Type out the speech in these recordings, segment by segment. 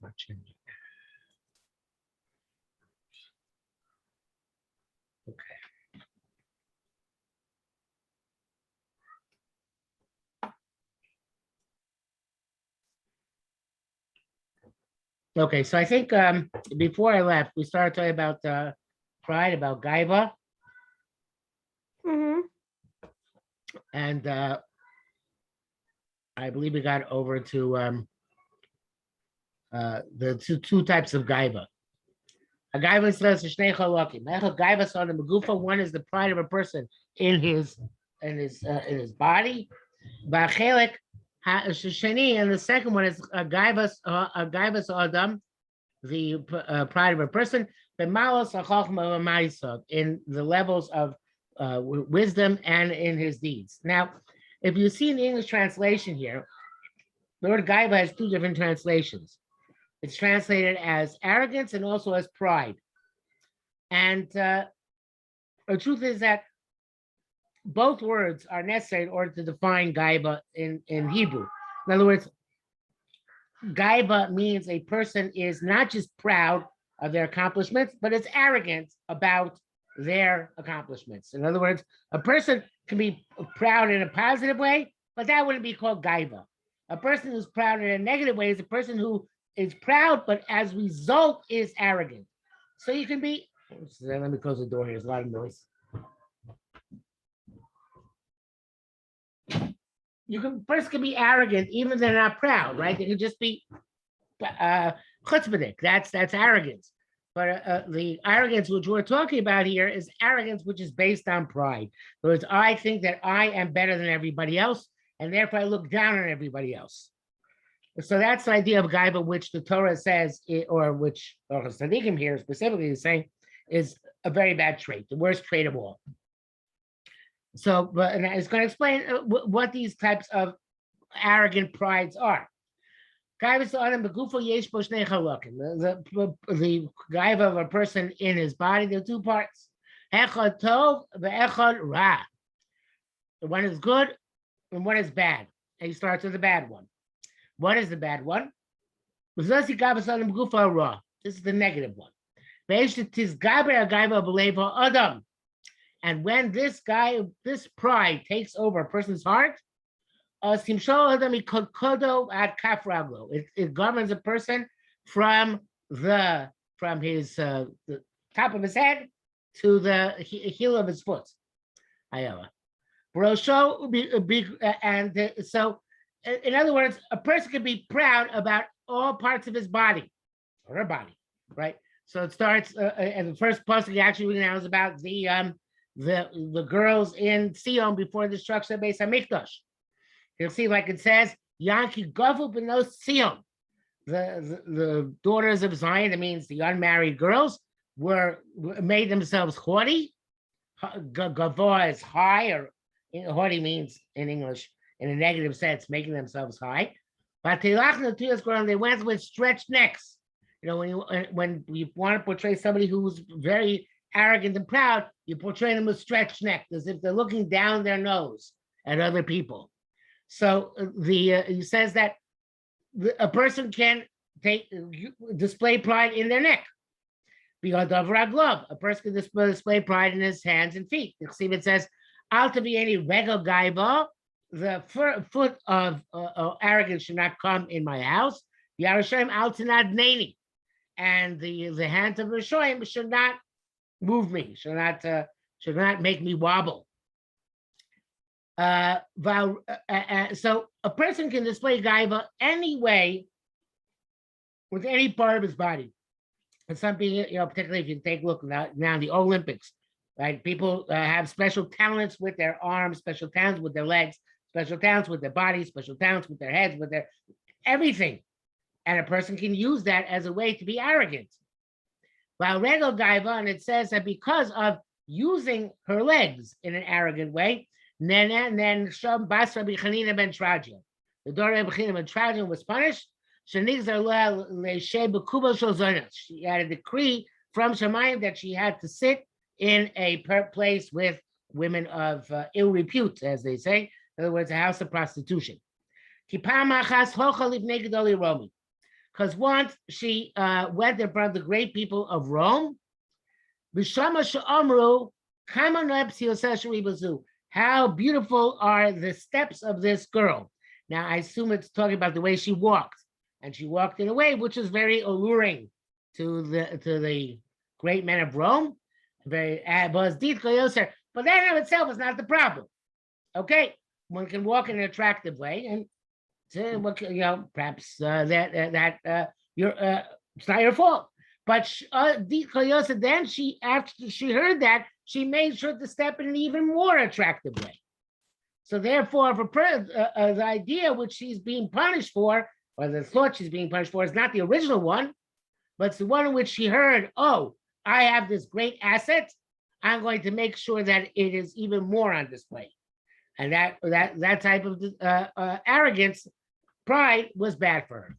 not changing. Okay. Okay, so I think before I left, we started talking about pride, about gaiva, Mm-hmm. and I believe we got over to the two types of gaiva. A gaiva says shnei chalokim. Gaiva on the megufa. One is the pride of a person in his body. Ba'chelik sheni, and the second one is a gaivas adam, the pride of a person. B'malos hachachma v'maisod, in the levels of wisdom and in his deeds. Now, if you see in the English translation here, the word gaiva has two different translations. It's translated as arrogance and also as pride. And the truth is that both words are necessary in order to define gaiva in Hebrew. In other words, gaiva means a person is not just proud of their accomplishments, but is arrogant about their accomplishments. In other words, a person can be proud in a positive way, but that wouldn't be called gaiva. A person who's proud in a negative way is a person who is proud, but as a result is arrogant. So you can be, let me close the door here, there's a lot of noise. Person can be arrogant, even if they're not proud, right? They can just be chutzpahdik, that's arrogance. But the arrogance which we're talking about here is arrogance which is based on pride. In other words, I think that I am better than everybody else, and therefore I look down on everybody else. So that's the idea of gaiva, which the Torah says, or which Tzaddikim here specifically is saying, is a very bad trait, the worst trait of all. So, and it's going to explain what these types of arrogant prides are. The gaiva of a person in his body, there are two parts. Echad tov ve'echad ra. One is good and one is bad. And he starts with the bad one. What is the bad one? This is the negative one. And when this pride takes over a person's heart, it governs a person from his the top of his head to the heel of his foot. So, in other words, a person can be proud about all parts of his body or her body, right? So it starts, and the first pasuk actually now is about the girls in Sion before the destruction of Beis Hamikdash. You'll see, like it says, Yanki Gavu Benos Sion. The daughters of Zion, that means the unmarried girls, made themselves haughty. Gavoa is high, or haughty means in English, in a negative sense, making themselves high. But they went with stretched necks. You know, when you want to portray somebody who's very arrogant and proud, you portray them with stretched neck, as if they're looking down their nose at other people. So he says that a person can display pride in their neck. Because of glove, a person can display pride in his hands and feet. It says, "Al to be any regal gaiva, the foot of arrogance should not come in my house. Yarashayim al tanad neni, and the hand of Rishayim should not move me, should not make me wobble." So a person can display gaiva any way with any part of his body. And something, particularly if you take a look now the Olympics, right? People have special talents with their arms, special talents with their legs, special talents with their bodies, special talents with their heads, with their everything. And a person can use that as a way to be arrogant. While regal gaiva, and it says that because of using her legs in an arrogant way, then Sham Bas Rabbi Chanina ben Trajan, the daughter of Rabbi Chanina ben Trajan, was punished. She had a decree from Shemayim that she had to sit in a place with women of ill repute, as they say. In other words, a house of prostitution. because once she went in front of the great people of Rome, how beautiful are the steps of this girl. Now, I assume it's talking about the way she walked. And she walked in a way which is very alluring to the great men of Rome. Very, but that in itself is not the problem. Okay, one can walk in an attractive way, and perhaps you're it's not your fault. But then she, after she heard that, she made sure to step in an even more attractive way. So therefore, the idea which she's being punished for, or the thought she's being punished for, is not the original one, but it's the one in which she heard, oh, I have this great asset. I'm going to make sure that it is even more on display. And that type of arrogance, pride, was bad for her.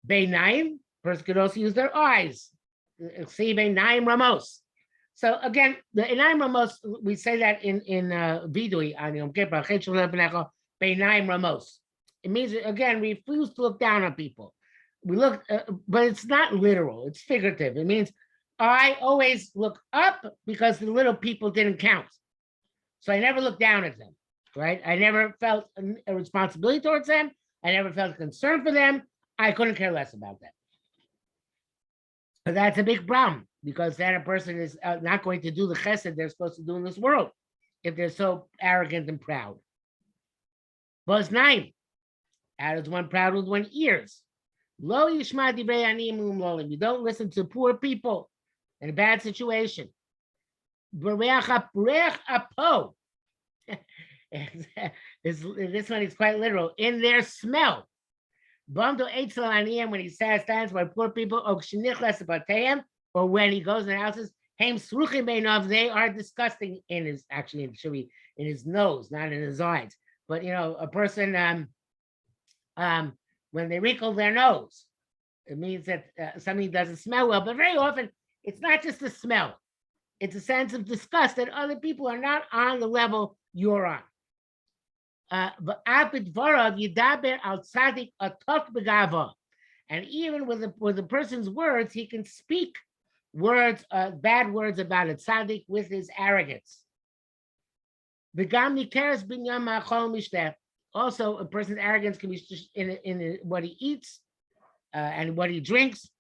Beinaim, person could also use their eyes. See, Beinaim Ramos. So again, the Beinaim Ramos, we say that in Vidui on Yom Kippur, Beinaim Ramos. It means, again, refuse to look down on people. We look, but it's not literal, it's figurative. It means I always look up because the little people didn't count. So I never looked down at them, right? I never felt a responsibility towards them. I never felt a concern for them. I couldn't care less about them. But that's a big problem, because then a person is not going to do the chesed they're supposed to do in this world if they're so arrogant and proud. Buzz 9. How does one proud with one ears? Lo yishma divrei aniyim u'mlolim. You don't listen to poor people in a bad situation. This one is quite literal. In their smell. When he stands by poor people, or when he goes in houses, they are disgusting in his, actually it should be in his nose, not in his eyes. But a person when they wrinkle their nose, it means that something doesn't smell well. But very often it's not just the smell. It's a sense of disgust that other people are not on the level you're on. And even with the person's words, he can speak words, bad words about a tzaddik with his arrogance. Also, a person's arrogance can be in what he eats and what he drinks.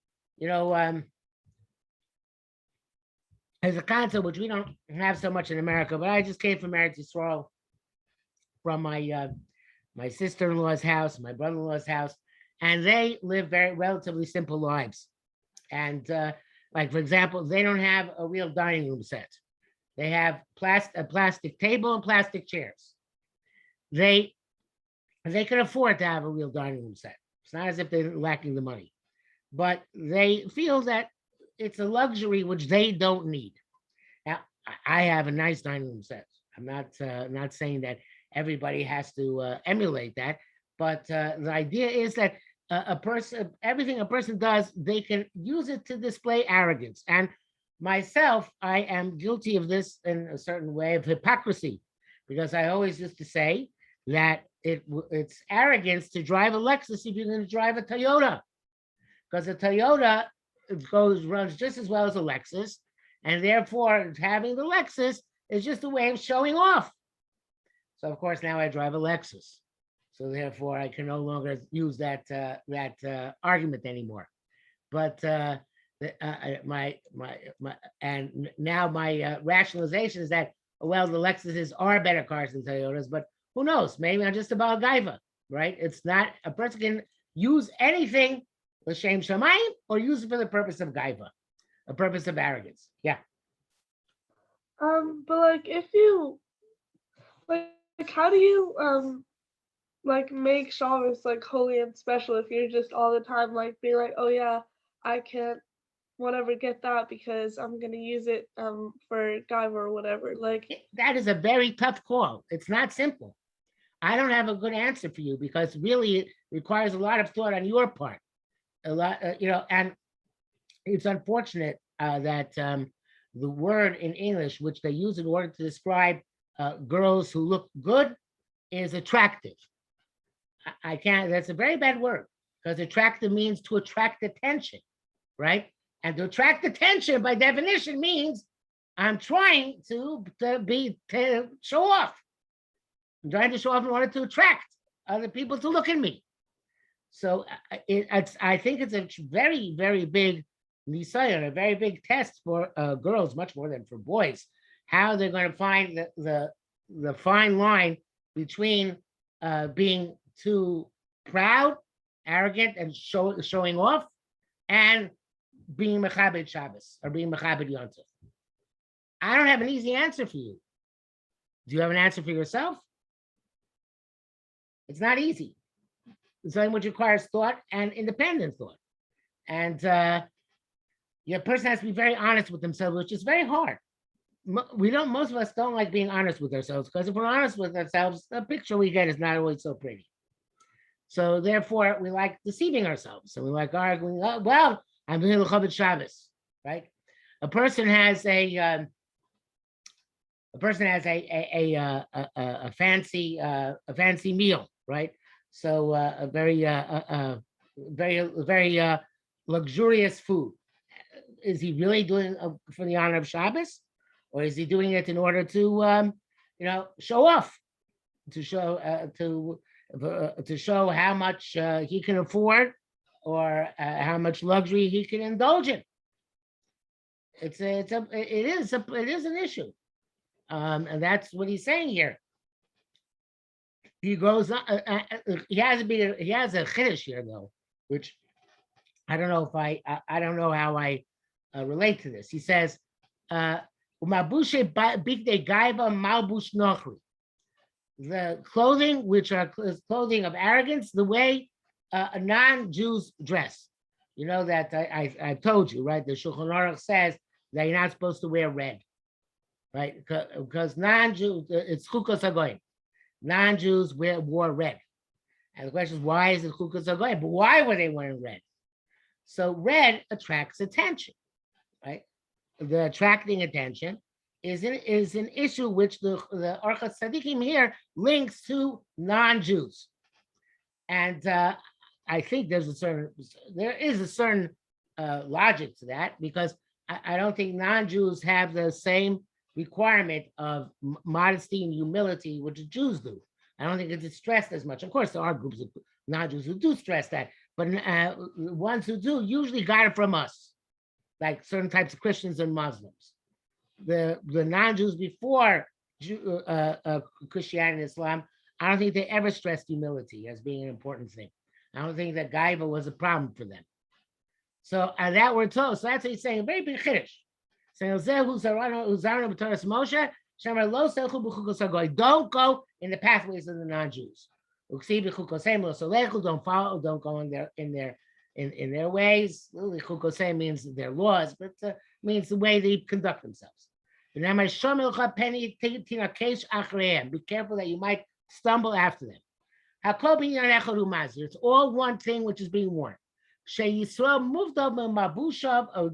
There's a concept which we don't have so much in America, but I just came from Eretz Yisrael, from my sister-in-law's house, my brother-in-law's house, and they live very relatively simple lives. And like, for example, they don't have a real dining room set. They have a plastic table and plastic chairs. They can afford to have a real dining room set. It's not as if they're lacking the money, but they feel that it's a luxury which they don't need. Now, I have a nice dining room set. I'm not saying that everybody has to emulate that, but the idea is that everything a person does, they can use it to display arrogance. And myself, I am guilty of this in a certain way of hypocrisy, because I always used to say that it's arrogance to drive a Lexus if you're going to drive a Toyota, because a Toyota runs just as well as a Lexus, and therefore having the Lexus is just a way of showing off. So of course now I drive a Lexus, so therefore I can no longer use that argument anymore. But my rationalization is that, well, the Lexuses are better cars than Toyotas, but who knows? Maybe I'm just about gaiva, right? It's not, a person can use anything l'shem shamayim or use it for the purpose of gaiva, a purpose of arrogance. Yeah. But like, if you like, how do you like make Shabbos like holy and special if you're just all the time like being like, oh yeah, I can't whatever get that because I'm gonna use it for gaiva or whatever. Like, that is a very tough call. It's not simple. I don't have a good answer for you, because really it requires a lot of thought on your part. A lot, and it's unfortunate that the word in English, which they use in order to describe girls who look good, is attractive. I can't, that's a very bad word. because attractive means to attract attention, right? And to attract attention, by definition, means I'm trying to show off. I'm trying to show off in order to attract other people to look at me. So I think it's a very, very big nisayon, a very big test for girls, much more than for boys, how they're going to find the fine line between being too proud, arrogant, and showing off, and being mechabed Shabbos or being mechabed Yom Tov. I don't have an easy answer for you. Do you have an answer for yourself? It's not easy. It's something which requires thought and independent thought. And your person has to be very honest with themselves, which is very hard. Most of us don't like being honest with ourselves, because if we're honest with ourselves, the picture we get is not always so pretty. So therefore, we like deceiving ourselves. So we like arguing, oh, well, I'm doing L'chabed Shabbos, right? A person has a fancy meal, right? So a very luxurious food. Is he really doing for the honor of Shabbos, or is he doing it in order to show off, to show how much he can afford, or how much luxury he can indulge in? It is an issue, and that's what he's saying here. He goes. He has a chiddush here, though, which I don't know if I don't know how I relate to this. He says, the clothing which are clothing of arrogance, the way non-Jews dress. You know that I've told you, right? The Shulchan Aruch says that you're not supposed to wear red, right? Because non-Jews, it's chukos hagoyim. Non-Jews wore red. And the question is, why is it chukos hagoyim? But why were they wearing red? So red attracts attention, right? The attracting attention is an issue which the Orchos Tzaddikim here links to non-Jews. And I think there is a certain logic to that, because I don't think non-Jews have the same requirement of modesty and humility which Jews do. I don't think it's stressed as much. Of course, there are groups of non-Jews who do stress that, but the ones who do usually got it from us, like certain types of Christians and Muslims. The non-Jews before Christianity and Islam, I don't think they ever stressed humility as being an important thing. I don't think that gaiva was a problem for them. So that we're told. So that's what he's saying. A very big chiddush. Saying, don't go in the pathways of the non-Jews. Don't follow. Don't go in their ways. Means their laws, but means the way they conduct themselves. Be careful that you might stumble after them. It's all one thing which is being worn. A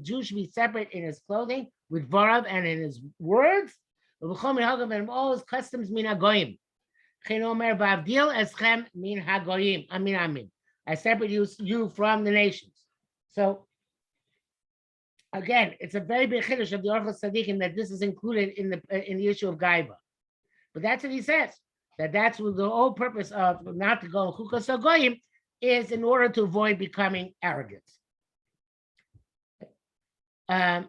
Jew should be separate in his clothing, with varav, and in his words, and all his customs min hagoyim. I separate you from the nations. So again, it's a very big chiddush of the Orchos Tzaddikim that this is included in the issue of gaiva. But that's what he says. That's what the whole purpose of not to go chukos hagoyim is, in order to avoid becoming arrogant.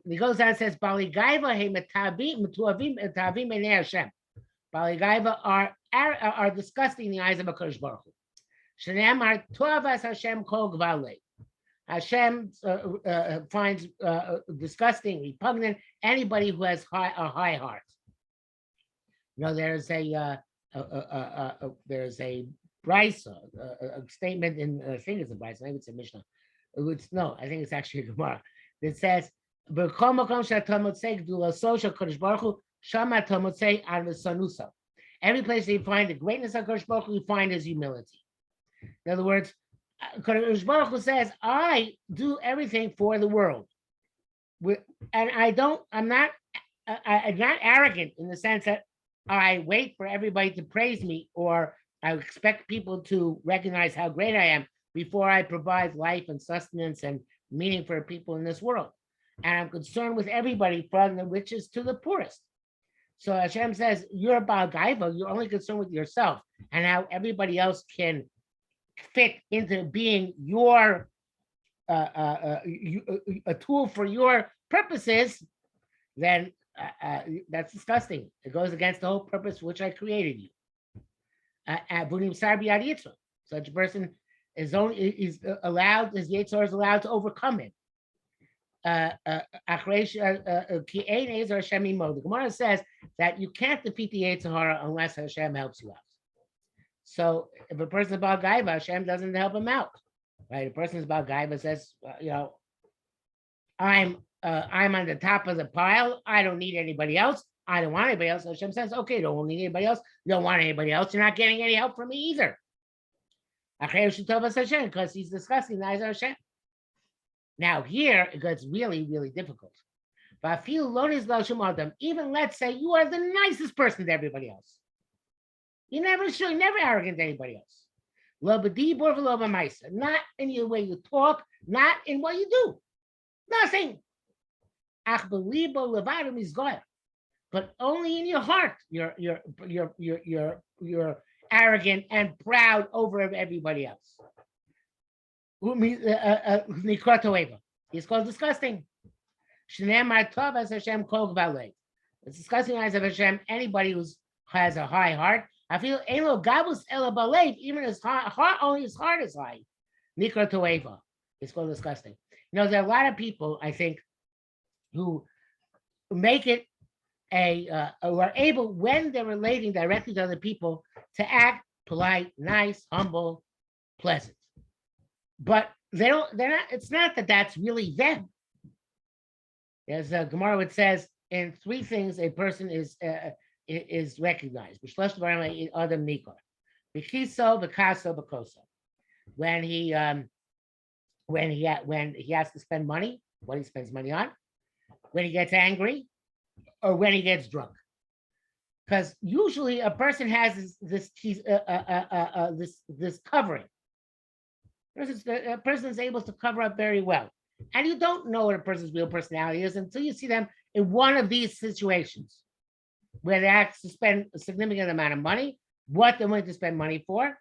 He goes on and says, Bali gaiva he metuavim enei Hashem. Bali gaiva are disgusting in the eyes of HaKadosh Baruch Hu. Shneimar tuavas Hashem kol gvalei. Hashem finds disgusting, repugnant anybody who has a high heart. You know, there's a brisa, a statement in, I think it's a brisa, maybe it's a Mishnah. No, I think it's actually a Gemara. That says, every place that you find the greatness of Kadosh Baruch Hu, you find his humility. In other words, Kadosh Baruch Hu says, I do everything for the world. And I'm not arrogant in the sense that I wait for everybody to praise me, or I expect people to recognize how great I am before I provide life and sustenance and meaning for people in this world. And I'm concerned with everybody, from the richest to the poorest. So Hashem says, you're about Gaiva, you're only concerned with yourself and how everybody else can fit into being your a tool for your purposes. Then that's disgusting. It goes against the whole purpose for which I created you. Such a person is allowed, his Yetzirah is allowed to overcome it. The Gemara says that you can't defeat the Yetzirah unless Hashem helps you out. So if a person is about Gaiva, Hashem doesn't help him out. Right? A person is about Gaiva says, I'm on the top of the pile. I don't need anybody else. I don't want anybody else. Hashem says, okay, don't need anybody else. You don't want anybody else. You're not getting any help from me either. Because he's discussing Hashem. Now here it gets really, really difficult. But I feel even let's say you are the nicest person to everybody else. You never arrogant to anybody else. Not in the way you talk, not in what you do. Nothing. But only in your heart, you're arrogant and proud over everybody else. He's called disgusting. It's disgusting eyes of Hashem. Anybody who has a high heart, I feel even his heart, only his heart is high. Nikra Toeva. It's called disgusting. There are a lot of people, I think, who make it who are able, when they're relating directly to other people, to act polite, nice, humble, pleasant. But they're not, it's not that that's really them. As Gemara would says, in three things a person is recognized. When he has to spend money, what he spends money on, when he gets angry, or when he gets drunk. Because usually a person has this covering. A person is able to cover up very well. And you don't know what a person's real personality is until you see them in one of these situations where they have to spend a significant amount of money, what they're willing to spend money for,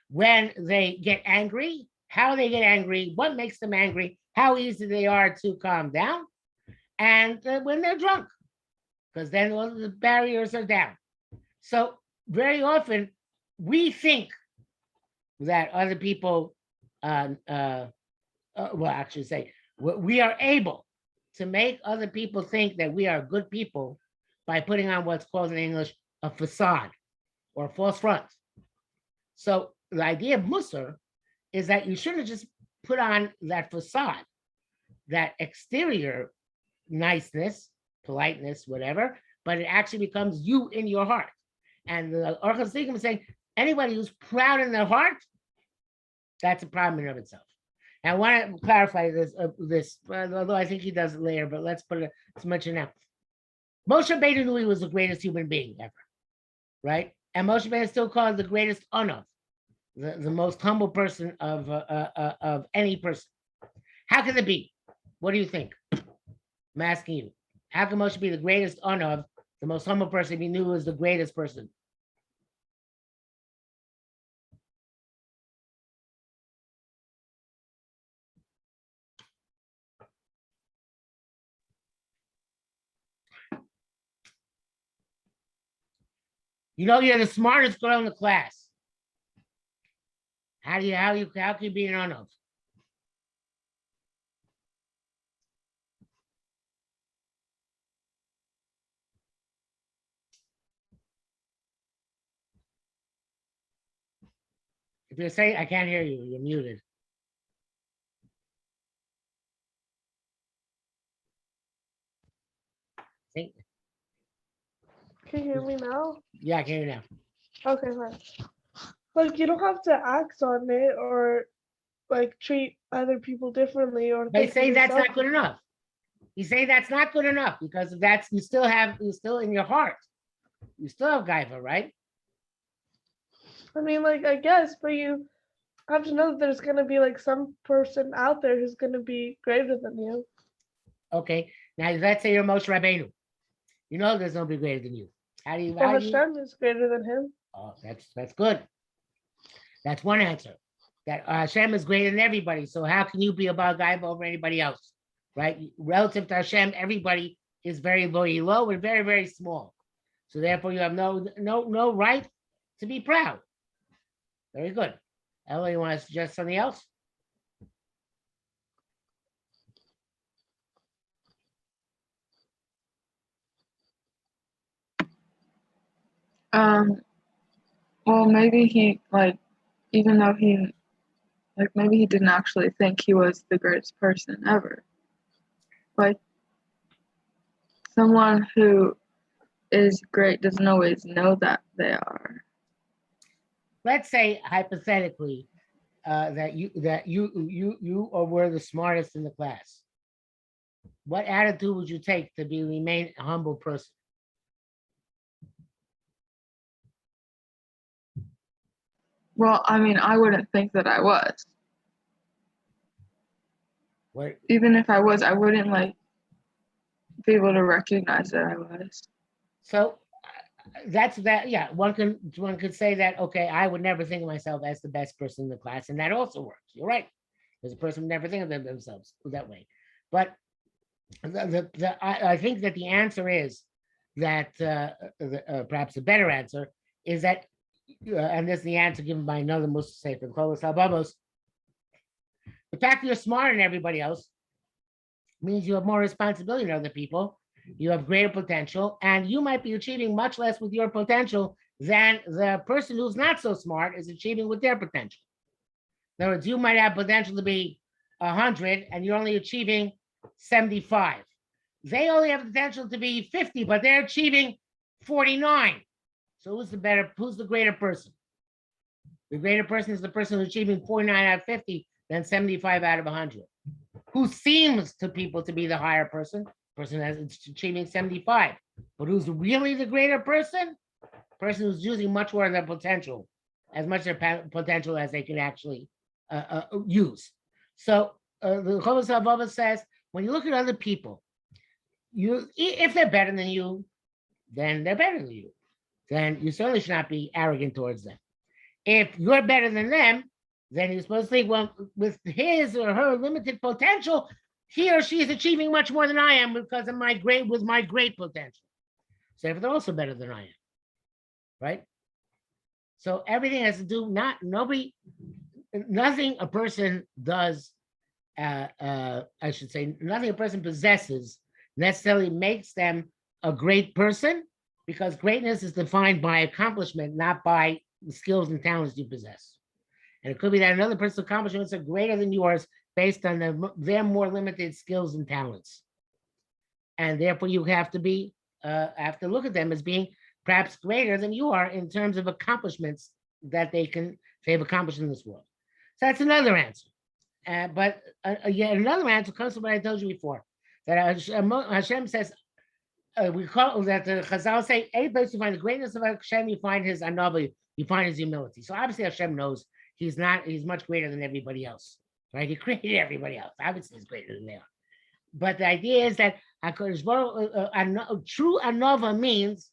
when they get angry, how they get angry, what makes them angry, how easy they are to calm down, and when they're drunk, because then all the barriers are down. So very often we think that other people, we are able to make other people think that we are good people by putting on what's called in English a facade or a false front. So the idea of Musar is that you shouldn't just put on that facade, that exterior niceness, politeness, whatever, but it actually becomes you in your heart. And the Orchos Tzaddikim is saying, anybody who's proud in their heart, that's a problem in and of itself. And I want to clarify this, although I think he does it later, but let's put it, let's mention now. Moshe Rabbeinu knew he was the greatest human being ever, right? And Moshe Rabbeinu is still called the greatest Anav, the most humble person of any person. How can it be? What do you think? I'm asking you. How can Moshe be the greatest Anav, the most humble person, if he knew he was the greatest person? You're the smartest girl in the class. How can you be an Anav? If you're saying, I can't hear you, you're muted. Think. Can you hear me now? Yeah, I can hear you now. Okay, fine. Like, you don't have to act on it or like treat other people differently, or They say that's not good enough. You say that's not good enough because that's you still in your heart. You still have Gaiva, right? I mean, like, I guess, but you I have to know that there's gonna be like some person out there who's gonna be greater than you. Okay, now let's say you're Moshe Rabbeinu. You know there's nobody greater than you. How do you? Well, Hashem is greater than him. Oh, that's good. That's one answer. That Hashem is greater than everybody. So how can you be above guy over anybody else, right? Relative to Hashem, everybody is very low and very very small. So therefore, you have no right to be proud. Very good. Ella, you want to suggest something else? Well, maybe he even though maybe he didn't actually think he was the greatest person ever. Like, someone who is great doesn't always know that they are. Let's say hypothetically that you were the smartest in the class. What attitude would you take to remain a humble person? Well, I mean, I wouldn't think that I was. What? Even if I was, I wouldn't be able to recognize that I was. So that's that. Yeah, one could say that. Okay, I would never think of myself as the best person in the class, and that also works. You're right. There's a person who never think of themselves that way. But I think that the answer is that perhaps a better answer is that, and this is the answer given by another Muslim Sefer, Cholos Habamos. The fact that you're smarter than everybody else means you have more responsibility than other people. You have greater potential, and you might be achieving much less with your potential than the person who's not so smart is achieving with their potential. In other words, you might have potential to be 100, and you're only achieving 75. They only have the potential to be 50, but they're achieving 49. So who's the greater person? The greater person is the person who's achieving 49 out of 50 than 75 out of 100. Who seems to people to be the higher person that's achieving 75. But who's really the greater person? Person who's using much more of their potential, as much of their potential as they can actually use. So the Cholos Habava says, when you look at other people, if they're better than you, then they're better than you. Then you certainly should not be arrogant towards them. If you're better than them, then you're supposed to think, well, with his or her limited potential, he or she is achieving much more than I am because of my great potential. So if they're also better than I am, right? So everything has to do nothing a person does. I should say nothing a person possesses necessarily makes them a great person, because greatness is defined by accomplishment, not by the skills and talents you possess. And it could be that another person's accomplishments are greater than yours based on their more limited skills and talents. And therefore you have to look at them as being perhaps greater than you are in terms of accomplishments that they've accomplished in this world. So that's another answer. But yet another answer comes from what I told you before, that Hashem says, we call that the Chazal say, any place you find the greatness of Hashem, you find his anava, you find his humility. So obviously Hashem knows he's much greater than everybody else, right? He created everybody else. Obviously he's greater than they are. But the idea is that true anava means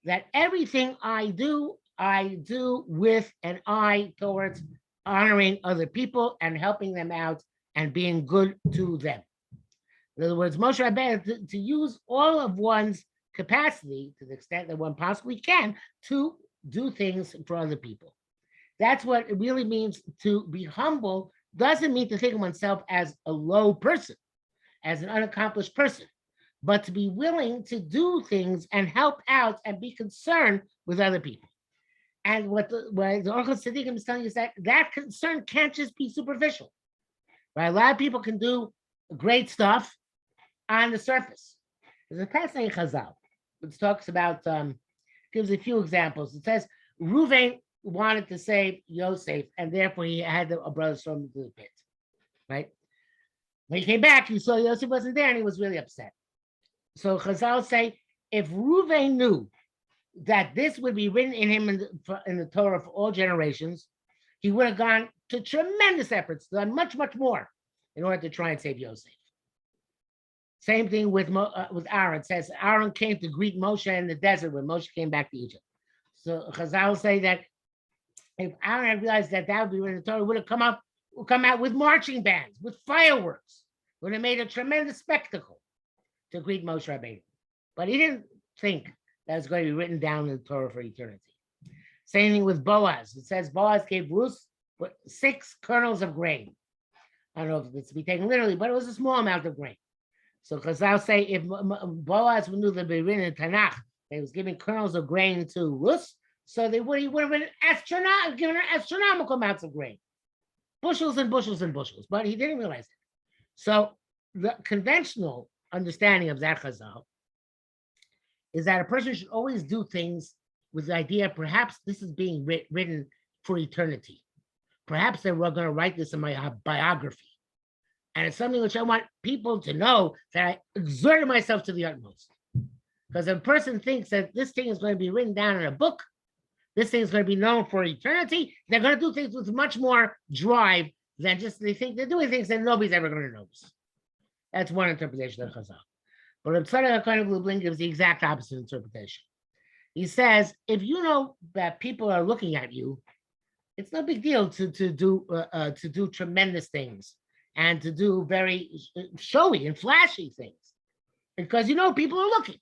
that everything I do with an eye towards honoring other people and helping them out and being good to them. In other words, Moshe Rabbeinu, to use all of one's capacity to the extent that one possibly can to do things for other people. That's what it really means to be humble. Doesn't mean to think of oneself as a low person, as an unaccomplished person, but to be willing to do things and help out and be concerned with other people. And what the Orchos Tzaddikim is telling you is that concern can't just be superficial, right? A lot of people can do great stuff on the surface. There's a fascinating Chazal which talks about, gives a few examples. It says Reuven wanted to save Yosef, and therefore he had a brother throw him into the pit, right? When he came back, he saw Yosef wasn't there, and he was really upset. So Chazal say, if Reuven knew that this would be written in him in the Torah for all generations, he would have gone to tremendous efforts, done much, much more in order to try and save Yosef. Same thing with Aaron. It says Aaron came to greet Moshe in the desert when Moshe came back to Egypt. So Chazal say that if Aaron had realized that that would be when the Torah would have come out with marching bands, with fireworks, would have made a tremendous spectacle to greet Moshe Rabbeinu. But he didn't think that was going to be written down in the Torah for eternity. Same thing with Boaz. It says Boaz gave Ruth 6 kernels of grain. I don't know if it's to be taken literally, but it was a small amount of grain. So Chazal say if Boaz knew that they written in Tanakh, they was giving kernels of grain to Ruth, so he would have been given her astronomical amounts of grain, bushels and bushels and bushels. But he didn't realize it. So the conventional understanding of that Chazal is that a person should always do things with the idea, perhaps this is being written for eternity. Perhaps they were going to write this in my biography. And it's something which I want people to know that I exerted myself to the utmost. Because if a person thinks that this thing is going to be written down in a book, this thing is going to be known for eternity, they're going to do things with much more drive than just they think they're doing things that nobody's ever going to notice. That's one interpretation of Chazal. But Reb Tzadok HaKohen of Lublin gives the exact opposite interpretation. He says, if you know that people are looking at you, it's no big deal to do tremendous things and to do very showy and flashy things, because you know people are looking,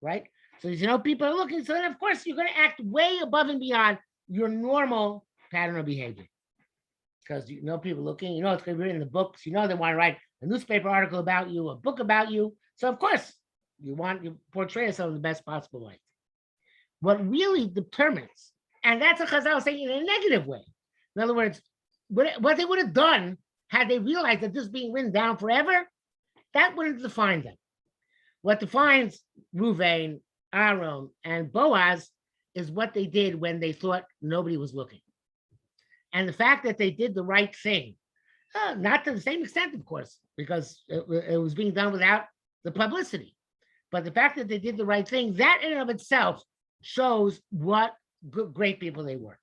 right? So you know people are looking, so then of course you're going to act way above and beyond your normal pattern of behavior, because you know people looking, you know it's going to be written in the books, you know they want to write a newspaper article about you, a book about you, so of course you portray yourself in the best possible light. What really determines, and that's a Chazal saying in a negative way. In other words, what they would have done had they realized that this is being written down forever, that wouldn't define them. What defines Ruvain, Aaron, and Boaz is what they did when they thought nobody was looking. And the fact that they did the right thing, not to the same extent, of course, because it was being done without the publicity. But the fact that they did the right thing, that in and of itself shows what great people they were.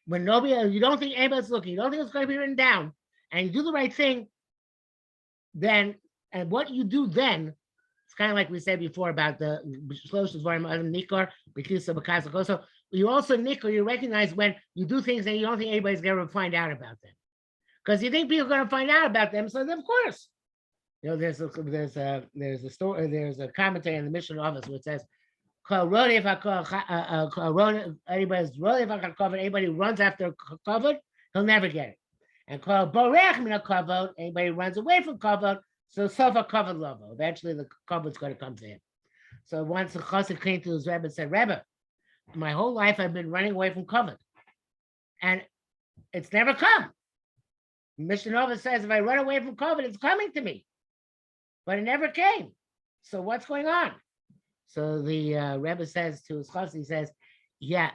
When you don't think anybody's looking, you don't think it's going to be written down, and you do the right thing, then, and what you do then, it's kind of like we said before about the Nikor, you also Nikor, you recognize when you do things and you don't think anybody's going to find out about them. Because you think people are going to find out about them, so then of course. You know, there's a story, there's a commentary in the Mishnah office which says, anybody who runs after kavod, he'll never get it. And anybody who runs away from kavod, so sofa kavod lovo. Eventually the kavod's going to come to him. So once the chassid came to his Rebbe and said, Rebbe, my whole life I've been running away from kavod, and it's never come. Mishnah Nova says if I run away from kavod, it's coming to me, but it never came. So what's going on? So the Rebbe says to his chassid, he says, yeah,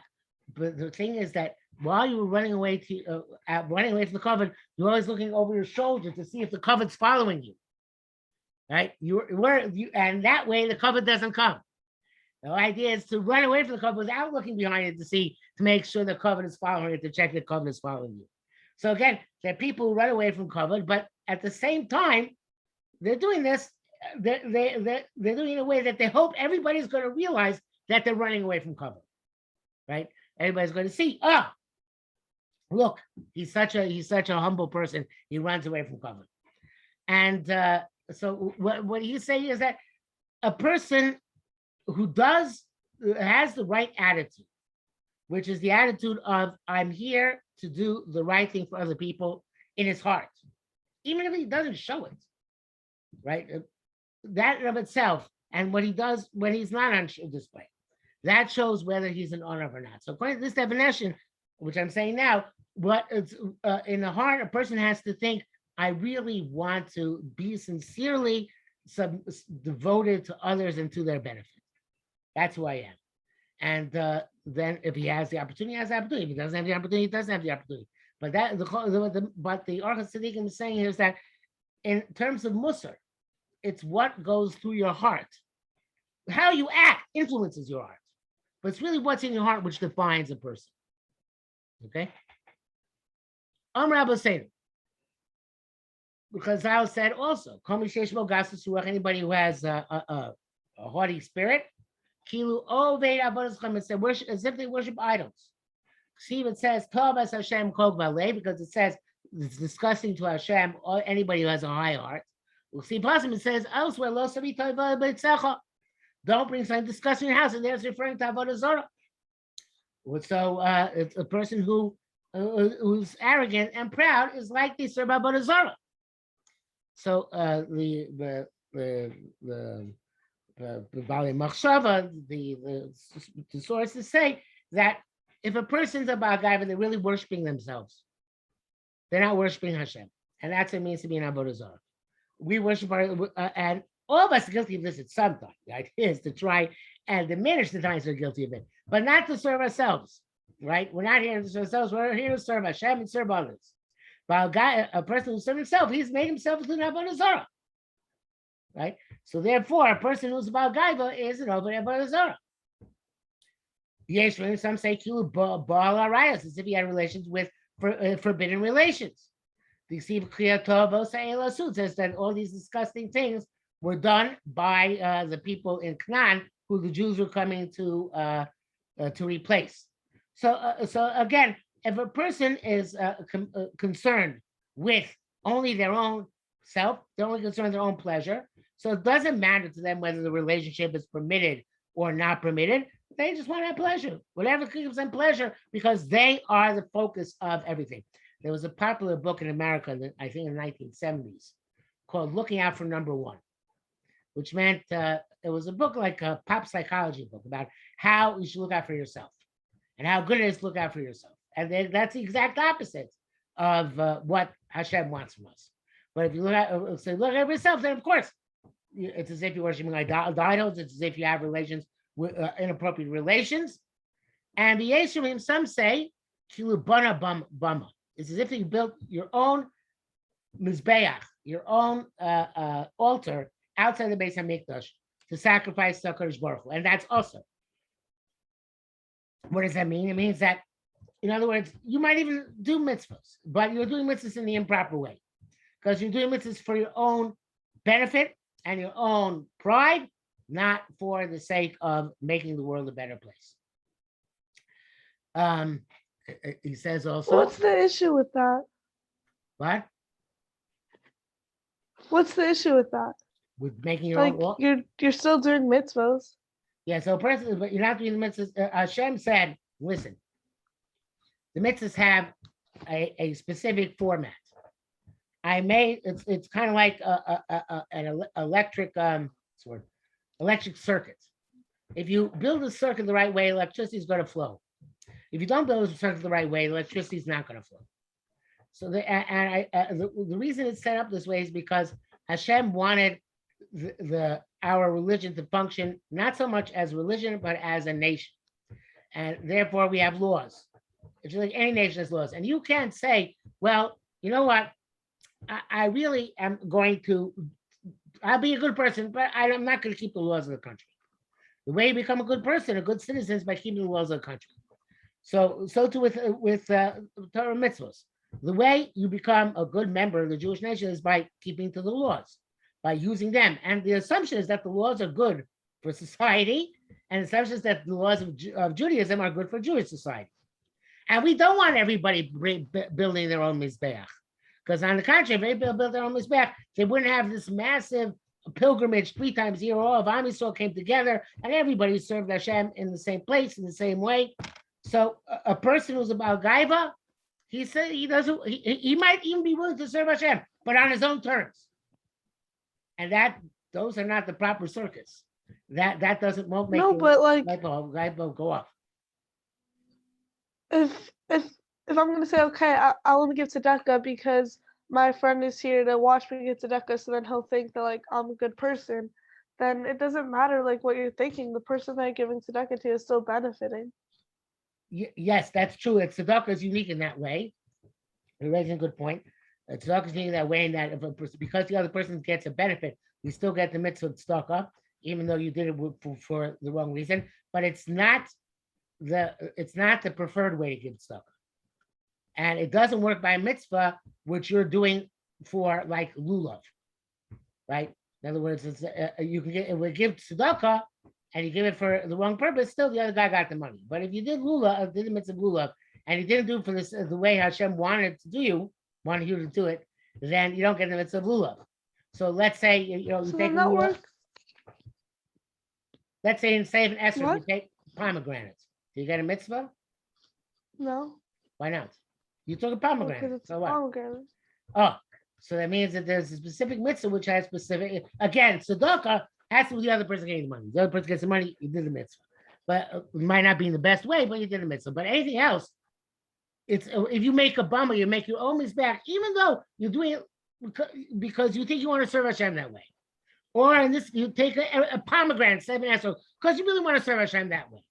but the thing is that while you were running away from the kavod, you're always looking over your shoulder to see if the kavod's following you, right? And that way the kavod doesn't come. The idea is to run away from the kavod without looking behind it to make sure the kavod is following it, to check the kavod is following you. So again, there are people who run away from kavod, but at the same time, they're doing this. They're doing it in a way that they hope everybody's going to realize that they're running away from kavod, right? Everybody's going to see, look, he's such a humble person. He runs away from kavod. And so what he's saying is that a person who has the right attitude, which is the attitude of I'm here to do the right thing for other people in his heart, even if he doesn't show it, right? That in of itself, and what he does when he's not on display, that shows whether he's an honor or not. So according to this definition, which I'm saying now, what it's in the heart, a person has to think, I really want to be sincerely devoted to others and to their benefit. That's who I am. And then if he has the opportunity, he has the opportunity. If he doesn't have the opportunity, he doesn't have the opportunity. But but the Orchos Tzaddikim is saying here is that in terms of Musar, it's what goes through your heart. How you act influences your heart. But it's really what's in your heart which defines a person. Okay? Rabbi said, because Zal said also, anybody who has a haughty spirit, Kilu Oved Avodas said, worship as if they worship idols. See, it says Tov as Hashem Kol Balei, because it says it's disgusting to Hashem or anybody who has a high heart. We'll see, possible it says elsewhere, Lo Savi Tova B'Tzecha. Don't bring something disgusting in your house, and there's referring to Avodah Zorah. So it's a person who's arrogant and proud is like they serve Avodah Zorah. So the Bali Machshava, the sources say that if a person's a Baal Gaiva, they're really worshiping themselves. They're not worshiping Hashem, and that's what it means to be an Avodah Zarah. We worship and all of us are guilty of this at some time. The idea is to try and diminish the times we're guilty of it, but not to serve ourselves, right? We're not here to serve ourselves. We're here to serve Hashem and serve others. But a person who serves himself, he's made himself into an Avodah Zarah, right? So therefore, a person who's a Baal Gaiva is an Avodah Zarah. Yes, some say Kilu Baal Arayos, as if he had relations with forbidden relations. The says that all these disgusting things were done by the people in Canaan, who the Jews were coming to replace. So again, if a person is concerned with only their own self, they're only concerned with their own pleasure. So it doesn't matter to them whether the relationship is permitted or not permitted. They just want to have pleasure, whatever gives them pleasure, because they are the focus of everything. There was a popular book in America, I think in the 1970s, called Looking Out for Number One, which meant it was a book like a pop psychology book about how you should look out for yourself and how good it is to look out for yourself. And that's the exact opposite of what Hashem wants from us. But if you look at yourself, then of course, it's as if you're worshiping idols. It's as if you have relations with inappropriate relations. And the Yeshua, some say, Kilubana Bama. It's as if you built your own mizbeach, your own altar outside the Beis Hamikdash to sacrifice to HaKadosh Baruch Hu. And that's also. What does that mean? It means that, in other words, you might even do mitzvahs, but you're doing mitzvahs in the improper way, because you're doing mitzvahs for your own benefit and your own pride, not for the sake of making the world a better place. He says also. What's the issue with that? What? What's the issue with that? With making your own. You're still doing mitzvahs. Yeah, so person, but you're not doing the mitzvahs. Hashem said, listen, the mitzvahs have a specific format. It's kind of like an electric electric circuit. If you build a circuit the right way, electricity is going to flow. If you don't build a circuit the right way, electricity is not going to flow. So the reason it's set up this way is because Hashem wanted our religion to function not so much as religion, but as a nation. And therefore we have laws. If you like, any nation has laws. And you can't say, well, you know what? I really am I'll be a good person, but I'm not going to keep the laws of the country. The way you become a good person, a good citizen, is by keeping the laws of the country. So too with Torah mitzvahs. The way you become a good member of the Jewish nation is by keeping to the laws, by using them. And the assumption is that the laws are good for society, and the assumption is that the laws of Judaism are good for Jewish society. And we don't want everybody building their own mizbeach, because on the contrary, if everybody built their own mizbeach, they wouldn't have this massive pilgrimage 3 times a year. All of Am Yisrael came together, and everybody served Hashem in the same place, in the same way. So a person who's about Gaiva, he said he might even be willing to serve Hashem, but on his own terms. And those are not the proper circuits. That doesn't won't make Gaiva go off. If I'm gonna say, okay, I want to give tzedakah because my friend is here to watch me get tzedakah, so then he'll think that like I'm a good person, then it doesn't matter like what you're thinking. The person that you're giving tzedakah to is still benefiting. Yes, that's true. Tzedakah is unique in that way. You're raising a good point. Tzedakah is unique in that way, in that if because the other person gets a benefit, you still get the mitzvah tzedakah, even though you did it for the wrong reason. But it's not the preferred way to give tzedakah. And it doesn't work by mitzvah, which you're doing for like lulav, right? In other words, it's you can get, if we give tzedakah and you give it for the wrong purpose, still the other guy got the money. But if you did lulav, did the mitzvah lulav, and you didn't do it for this the way Hashem wanted you to do it, then you don't get the mitzvah lulav. So let's say you So take then that lulav. works. Let's say in Seif and Esrog, you What? take pomegranates. Do you get a mitzvah? No, Why not? You took a because pomegranate. it's So what? pomegranate. Oh, so that means that there's a specific mitzvah which has specific. Again, tzedakah has to be the other person getting the money. The other person gets the money, you did the mitzvah. But it might not be in the best way, but you did the mitzvah. But anything else, it's if you make a bummer, you make your own back, even though you're doing it because you think you want to serve Hashem that way. Or in this, you take a pomegranate, 7 esrog, because you really want to serve Hashem that way.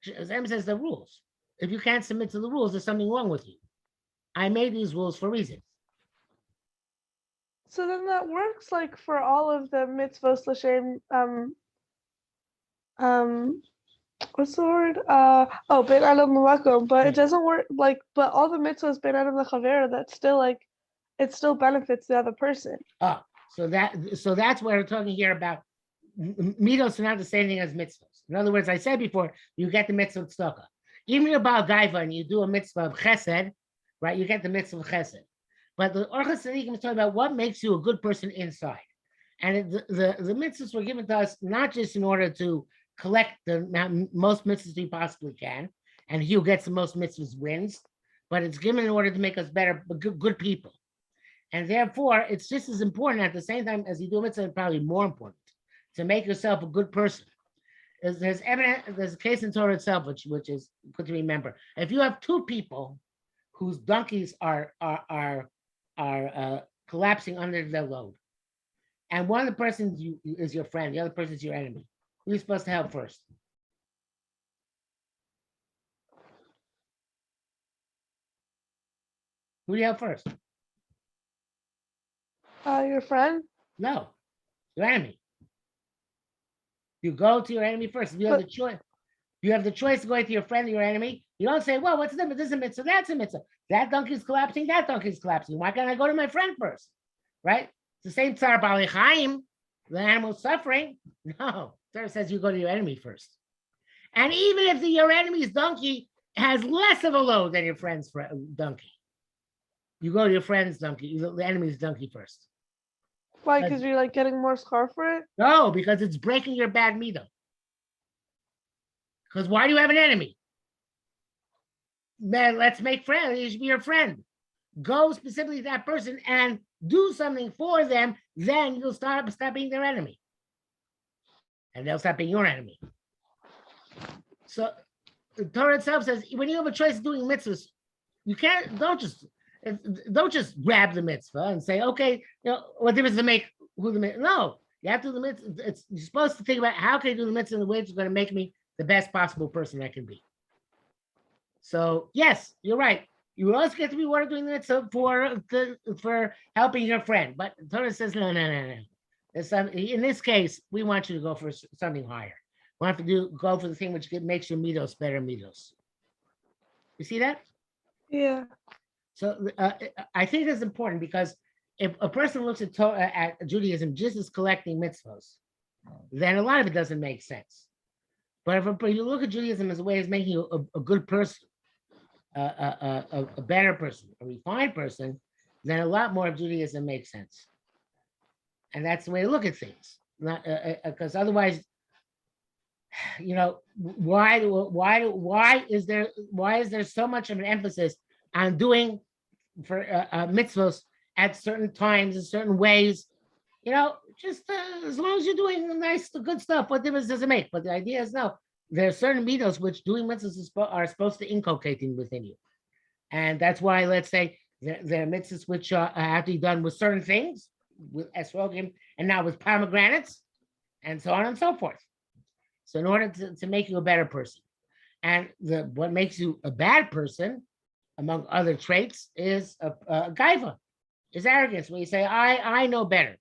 Hashem says the rules. If you can't submit to the rules, there's something wrong with you. I made these rules for reasons. So then that works like for all of the mitzvos l'shem what's the word? Ben Adam L'makom, but it doesn't work like but all the mitzvos Ben Adam L'chavera, that's still like it still benefits the other person. Oh, so that's what we're talking here about. Midos are not the same thing as mitzvahs. In other words, I said before, you get the mitzvah of tzedakah. Even about gaiva and you do a mitzvah of chesed, right? You get the mitzvah of chesed. But the Orchos Tzaddikim is talking about what makes you a good person inside. And the mitzvahs were given to us not just in order to collect the most mitzvahs we possibly can, and he who gets the most mitzvahs wins, but it's given in order to make us better, good people. And therefore, it's just as important at the same time as you do mitzvah, probably more important, to make yourself a good person. There's a case in Torah itself, which is good to remember. If you have two people whose donkeys are collapsing under their load, and one of the persons is your friend, the other person is your enemy, who are you supposed to help first? Who do you help first? Your friend? No, your enemy. You go to your enemy first. If you have the choice. You have the choice to go to your friend or your enemy. You don't say, well, what's the difference? This is a mitzvah, that's a mitzvah. That donkey's collapsing, that donkey's collapsing. Why can't I go to my friend first? Right? It's the same tzar b'alei chaim, the animal's suffering. No, Torah says you go to your enemy first. And even if your enemy's donkey has less of a load than your friend's donkey, you go to your friend's donkey, the enemy's donkey first. Why? Because you're like getting more schar for it? No, because it's breaking your bad midah. Because why do you have an enemy? Man, let's make friends. You should be your friend. Go specifically to that person and do something for them. Then you'll stop being their enemy. And they'll stop being your enemy. So the Torah itself says when you have a choice of doing mitzvahs, you don't just grab the mitzvah and say, okay, what difference does it make who the mitzvah? No, you have to do the mitzvah. You're supposed to think about how can I do the mitzvah in the way it's going to make me the best possible person I can be. So yes, you're right. You always get to be one of doing the mitzvah for helping your friend. But Torah says no. In this case, we want you to go for something higher. We want to go for the thing which makes your midos better midos. You see that? Yeah. So I think that's important because if a person looks at Judaism just as collecting mitzvahs, then a lot of it doesn't make sense. But if you look at Judaism as a way of making you a good person, a better person, a refined person, then a lot more of Judaism makes sense. And that's the way to look at things. Because otherwise, why is there so much of an emphasis on doing for mitzvahs at certain times in certain ways? Just as long as you're doing nice, good stuff, what difference does it make? But the idea is no, there are certain mitzvahs which doing mitzvahs are supposed to inculcate within you. And that's why, let's say, there are mitzvahs which have to be done with certain things, with esrogim, and now with pomegranates, and so on and so forth. So in order to make you a better person. And what makes you a bad person, among other traits, is a gaiva, is arrogance, when you say, I know better.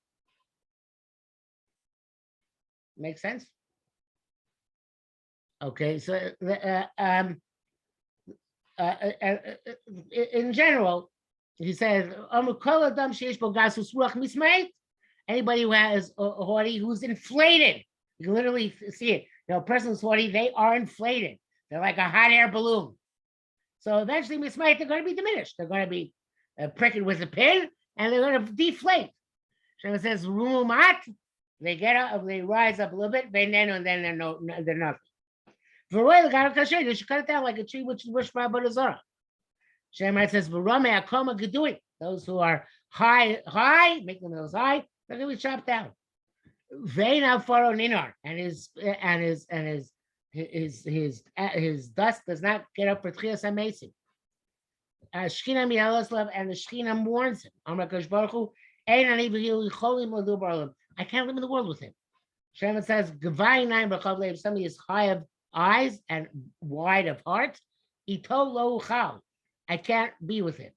Make sense? Okay, so in general, he says, anybody who has a haughty who's inflated, you can literally see it. A person who's haughty, they are inflated. They're like a hot air balloon. So eventually, mismite, they're going to be diminished. They're going to be pricked with a pin, and they're going to deflate. Shem says, rumat, they get up, they rise up a little bit, and then they're nothing. For oil, they should cut it down like a tree which is wished by Bodazara. Shemite says, "Varame akoma geduin." Those who are high, make them those high, they're going to be chopped down. Vein faro ninar, and his dust does not get up for Tchias HaMesim. Shechina mi'alaslav, and the Shechina mourns him. Amar Kadosh Baruch Hu, ein ani v'hilu cholim l'du b'olam. I can't live in the world with him. Shemite says, "Gavai nine b'chav leiv." Somebody is high of eyes and wide of heart. Ito lo uchal. I can't be with him.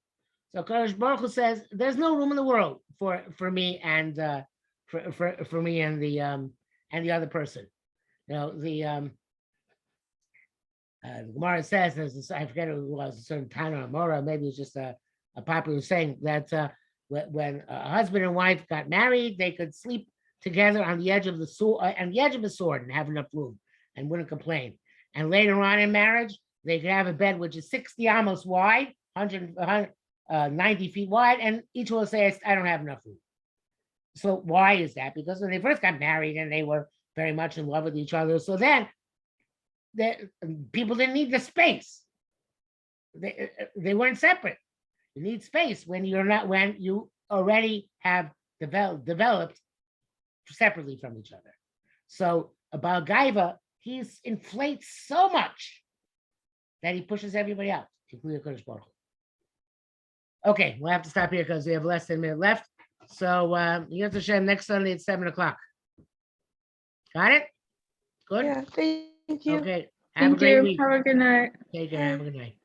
So Kadosh Baruch Hu says, "There's no room in the world for me and for me and the other person." The Gemara says, I forget who it was, a certain Tana or Mora, maybe it's just a popular saying that when a husband and wife got married, they could sleep together on the edge of the sword, and have enough room and wouldn't complain. And later on in marriage, they could have a bed which is 60 amos wide, 190 feet wide, and each will say, "I don't have enough room." So why is that? Because when they first got married and they were very much in love with each other, so then people didn't need the space. They weren't separate. You need space when you already have developed separately from each other. So about Gaiva, he inflates so much that he pushes everybody out, including Kadosh Baruch Hu. Okay, we'll have to stop here because we have less than a minute left. So Yom Hashem, next Sunday at 7:00. Got it? Good? Yeah, thank you. Okay. Have a great week. Have a good night. Take care. Have a good night.